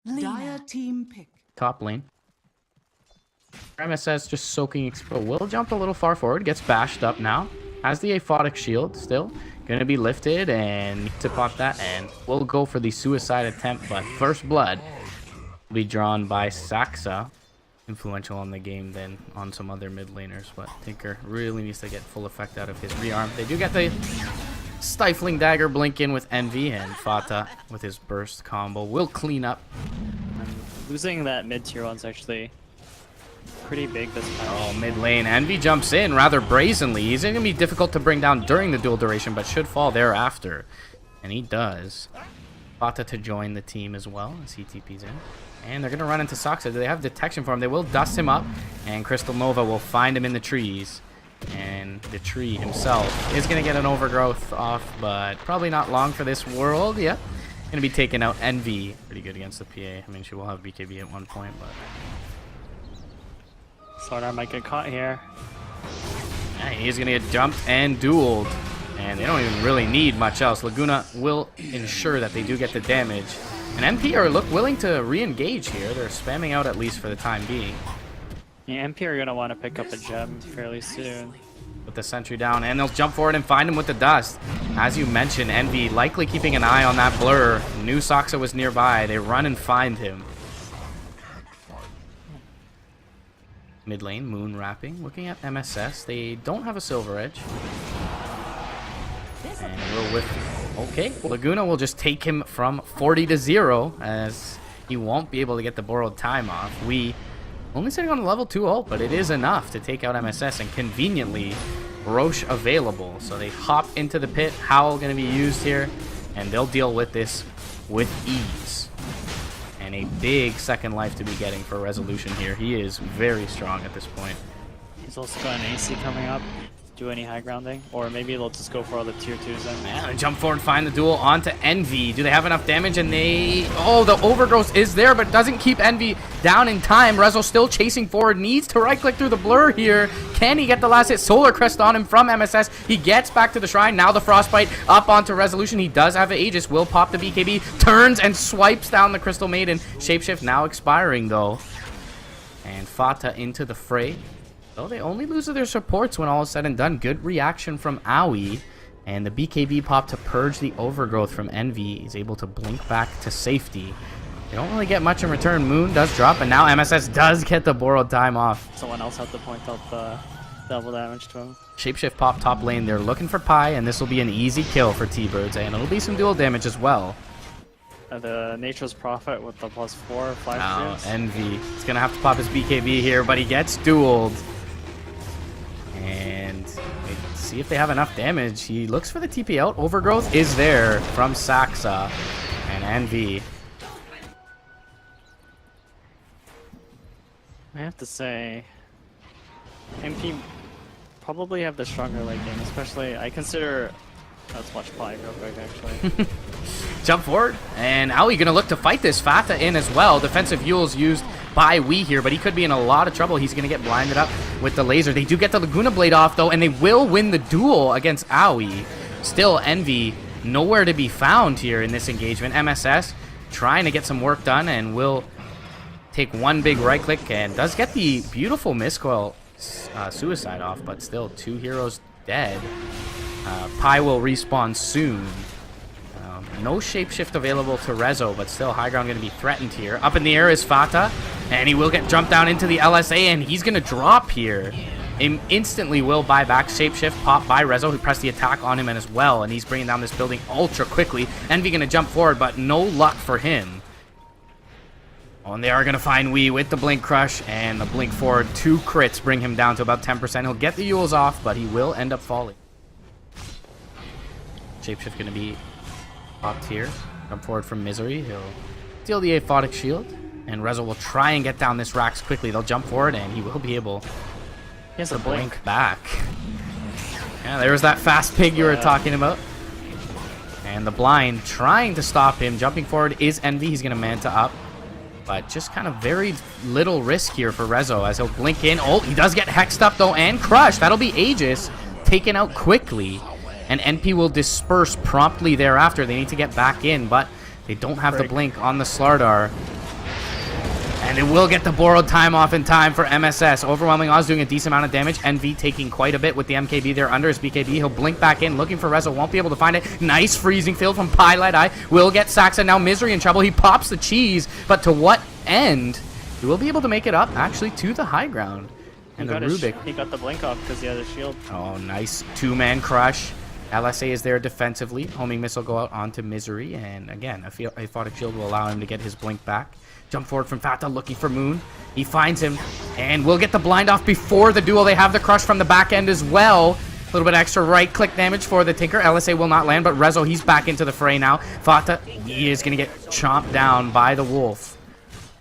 Dire team pick. Top lane. MSS just soaking expo. Will jump a little far forward. Gets bashed up now. Has the aphotic shield still. Gonna be lifted and to pop that. And we'll go for the suicide attempt. But first blood will be drawn by Saxa. Influential on the game than on some other mid laners. But Tinker really needs to get full effect out of his rearm. They do get the stifling dagger blink in with Envy. And Fata with his burst combo will clean up. Losing that mid tier one's actually pretty big this time. Oh, mid lane. Envy jumps in rather brazenly. He's going to be difficult to bring down during the duel duration, but should fall thereafter. And he does. Fata to join the team as well as he TP's in. And they're going to run into Saxa. Do they have detection for him? They will dust him up. And Crystal Nova will find him in the trees. And the tree himself is going to get an overgrowth off, but probably not long for this world. Yep. Going to be taking out Envy. Pretty good against the PA. I mean, she will have BKB at one point, but... Slardar might get caught here. Yeah, he's going to get jumped and dueled. And they don't even really need much else. Laguna will ensure that they do get the damage. And MP are willing to re-engage here. They're spamming out at least for the time being. Yeah, MP are going to want to pick up a gem fairly soon. With the sentry down, and they'll jump forward and find him with the dust. As you mentioned, Envy likely keeping an eye on that blur. Knew Saxa was nearby. They run and find him. Mid lane, Moon wrapping. Looking at MSS, they don't have a Silver Edge. And we're with... Okay, Laguna will just take him from 40 to 0, as he won't be able to get the borrowed time off. We only sitting on a level 2 ult, but it is enough to take out MSS, and conveniently, Roche available. So they hop into the pit. Howl going to be used here, and they'll deal with this with ease. And a big second life to be getting for Resolution here. He is very strong at this point. He's also got an AC coming up. Do any high grounding, or maybe they'll just go for all the tier 2s then. Man, jump forward, find the duel onto Envy. Do they have enough damage? And they... Oh, the overgrowth is there, but doesn't keep Envy down in time. Rezo still chasing forward, needs to right-click through the blur here. Can he get the last hit? Solar Crest on him from MSS. He gets back to the shrine. Now the Frostbite up onto Resolution. He does have an Aegis. Will pop the BKB, turns and swipes down the Crystal Maiden. Shapeshift now expiring, though. And Fata into the fray. So they only lose their supports when all is said and done. Good reaction from Aoi. And the BKB pop to purge the overgrowth from Envy. He's able to blink back to safety. They don't really get much in return. Moon does drop, and now MSS does get the borrowed time off. Someone else had to point out the double damage to him. Shapeshift pop top lane. They're looking for Pi, and this will be an easy kill for T-Birds. And it'll be some dual damage as well. The Nature's Prophet with the +4 flash Now juice. Envy. He's going to have to pop his BKB here, but he gets dueled. And let's see if they have enough damage. He looks for the TP out. Overgrowth is there from Saxa and Envy. I have to say, MP probably have the stronger late game, especially I consider... Let's watch Pi real quick, actually. Jump forward, and Aoi gonna look to fight this. Fata in as well. Defensive Yules used by Wii here, but he could be in a lot of trouble. He's gonna get blinded up with the laser. They do get the Laguna Blade off, though, and they will win the duel against Aoi. Still, Envy nowhere to be found here in this engagement. MSS trying to get some work done, and will take one big right click, and does get the beautiful Miscoil suicide off, but still 2 heroes dead. Pi will respawn soon. No shapeshift available to Rezo, but still high ground going to be threatened here. Up in the air is Fata, and he will get jumped down into the LSA, and he's going to drop here. Instantly will buy back. Shapeshift pop by Rezo, who pressed the attack on him as well, and he's bringing down this building ultra quickly. Envy going to jump forward, but no luck for him. Oh, and they are going to find Wii with the Blink Crush, and the Blink forward. 2 crits bring him down to about 10%. He'll get the Yules off, but he will end up falling. Shapeshift going to be popped here. Jump forward from Misery. He'll steal the aphotic shield, and Rezo will try and get down this Rax quickly. They'll jump forward, and he will be able to blink back. Yeah, there was that fast pig you were talking about. And the blind trying to stop him. Jumping forward is Envy. He's going to Manta up. But just kind of very little risk here for Rezo as he'll blink in. Oh, he does get hexed up, though, and crushed. That'll be Aegis taken out quickly. And NP will disperse promptly thereafter. They need to get back in, but they don't have the blink on the Slardar. And it will get the borrowed time off in time for MSS. Overwhelming odds doing a decent amount of damage. NV taking quite a bit with the MKB there under his BKB. He'll blink back in, looking for Rezo. Won't be able to find it. Nice freezing field from Pilot Eye. Will get Saxa. Now Misery in trouble. He pops the cheese. But to what end? He will be able to make it up, actually, to the high ground. And the Rubik. He got the blink off because he had a shield. Oh, nice two-man crush. LSA is there defensively. Homing missile go out onto Misery. And again, a Aphotic shield will allow him to get his blink back. Jump forward from Fata, looking for Moon. He finds him, and will get the blind off before the duel. They have the crush from the back end as well. A little bit extra right-click damage for the Tinker. LSA will not land, but Rezo, he's back into the fray now. Fata, he is going to get chomped down by the Wolf.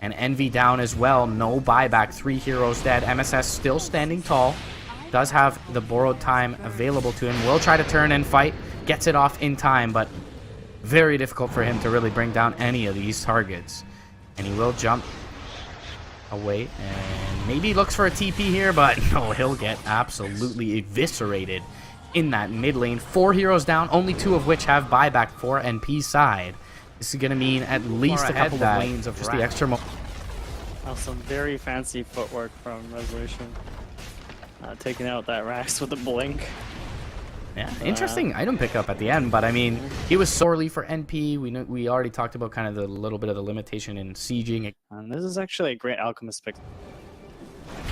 And Envy down as well. No buyback. 3 heroes dead. MSS still standing tall. Does have the borrowed time available to him. Will try to turn and fight. Gets it off in time, but very difficult for him to really bring down any of these targets. And he will jump away and maybe looks for a TP here, but no, he'll get absolutely eviscerated in that mid lane. 4 heroes down, only 2 of which have buyback for NP's side. This is going to mean at least a couple of lanes of just the extra Some very fancy footwork from Resolution. Taking out that Rax with a blink. Yeah, interesting item pickup at the end, but I mean, he was sorely for NP. We already talked about kind of the little bit of the limitation in sieging. And this is actually a great Alchemist pick.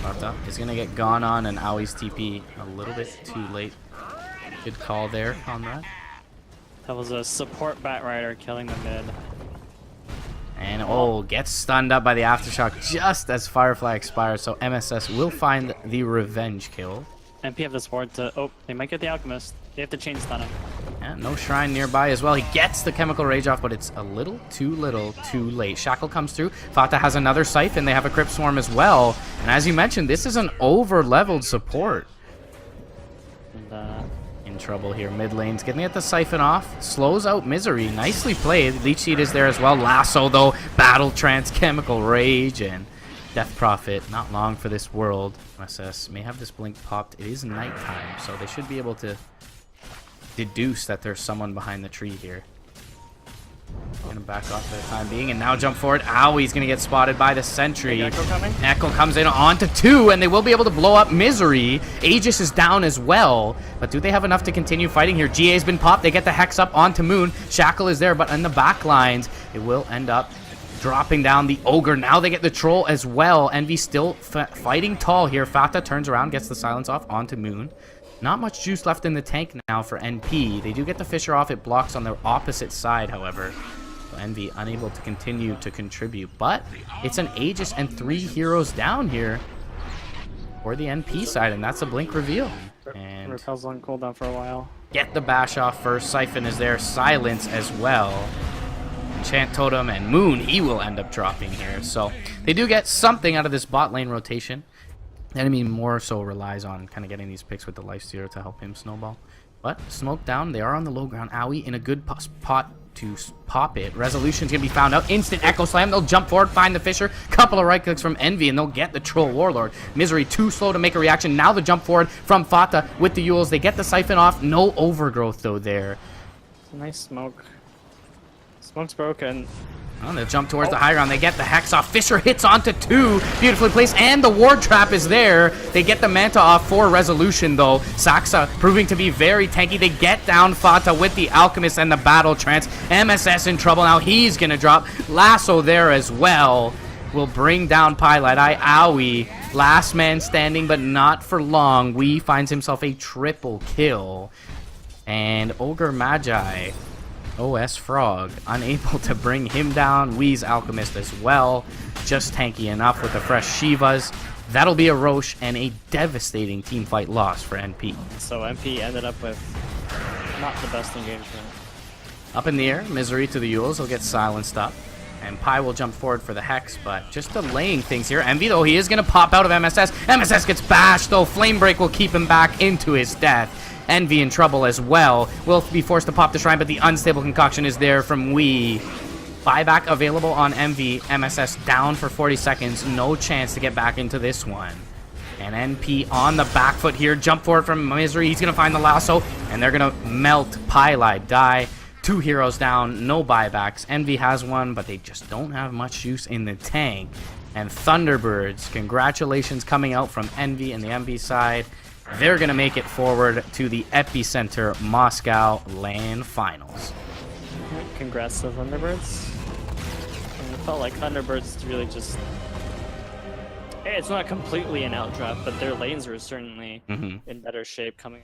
Marta is going to get gone on, and Aui's TP a little bit too late. Good call there on that. That was a support Batrider killing the mid. And oh, gets stunned up by the Aftershock just as Firefly expires, so MSS will find the revenge kill. MP have this ward to... Oh, they might get the Alchemist. They have to chain stun him. Yeah, no Shrine nearby as well. He gets the Chemical Rage off, but it's a little too late. Shackle comes through. Fata has another Siphon. They have a Crypt Swarm as well. And as you mentioned, this is an over-leveled support. And, in trouble here. Mid lane's getting at the Siphon off. Slows out Misery. Nicely played. Leech Seed is there as well. Lasso, though. Battle Trance, Chemical Rage, and Death Prophet. Not long for this world. MSS may have this blink popped. It is nighttime, so they should be able to deduce that there's someone behind the tree here. Gonna back off for the time being, and now jump forward. Aui's gonna get spotted by the sentry. Echo coming. Echo comes in onto 2, and they will be able to blow up Misery. Aegis is down as well, but do they have enough to continue fighting here? GA's been popped. They get the Hex up onto Moon. Shackle is there, but in the back lines, it will end up dropping down the Ogre. Now they get the Troll as well. Envy still fighting tall here. Fata turns around, gets the silence off onto Moon. Not much juice left in the tank now for NP. They do get the Fisher off. It blocks on the opposite side, however. So Envy unable to continue to contribute. But it's an Aegis and 3 heroes down here for the NP side, and that's a blink reveal. And Repel's on cooldown for a while. Get the bash off first. Siphon is there. Silence as well. Enchant Totem and Moon, he will end up dropping here. So they do get something out of this bot lane rotation. Enemy more so relies on kind of getting these picks with the lifesteal to help him snowball. But smoke down, they are on the low ground. Aui in a good spot to pop it. Resolution's gonna be found out. Instant Echo Slam. They'll jump forward, find the Fisher. Couple of right clicks from Envy, and they'll get the Troll Warlord. Misery too slow to make a reaction. Now the jump forward from Fata with the Yules. They get the Siphon off. No overgrowth though there. It's a nice smoke. Smoke's broken. Well, they'll jump towards the high ground. They get the Hex off. Fisher hits onto 2. Beautifully placed. And the Ward Trap is there. They get the Manta off for Resolution, though. Saxa proving to be very tanky. They get down Fata with the Alchemist and the Battle Trance. MSS in trouble now. He's going to drop. Lasso there as well. Will bring down Pilot Eye. Aui, last man standing, but not for long. Wee finds himself a triple kill. And Ogre Magi, OS Frog, unable to bring him down. Wee's Alchemist as well. Just tanky enough with the fresh Shivas. That'll be a Roche and a devastating teamfight loss for NP. So NP ended up with not the best engagement. Up in the air, Misery to the Yules. He'll get silenced up. And Pi will jump forward for the Hex, but just delaying things here. Envy, though, he is going to pop out of MSS. MSS gets bashed, though. Flame Break will keep him back into his death. Envy in trouble as well. Will be forced to pop the Shrine, but the Unstable Concoction is there from Wee. Buyback available on Envy. MSS down for 40 seconds. No chance to get back into this one. And NP on the back foot here. Jump forward from Misery. He's going to find the Lasso, and they're going to melt Pylite. Die. 2 heroes down. No buybacks. Envy has one, but they just don't have much use in the tank. And Thunderbirds, congratulations coming out from Envy and the Envy side. They're going to make it forward to the Epicenter Moscow LAN Finals. Congrats to Thunderbirds. And it felt like Thunderbirds really just... Hey, it's not completely an outdraft, but their lanes were certainly in better shape coming.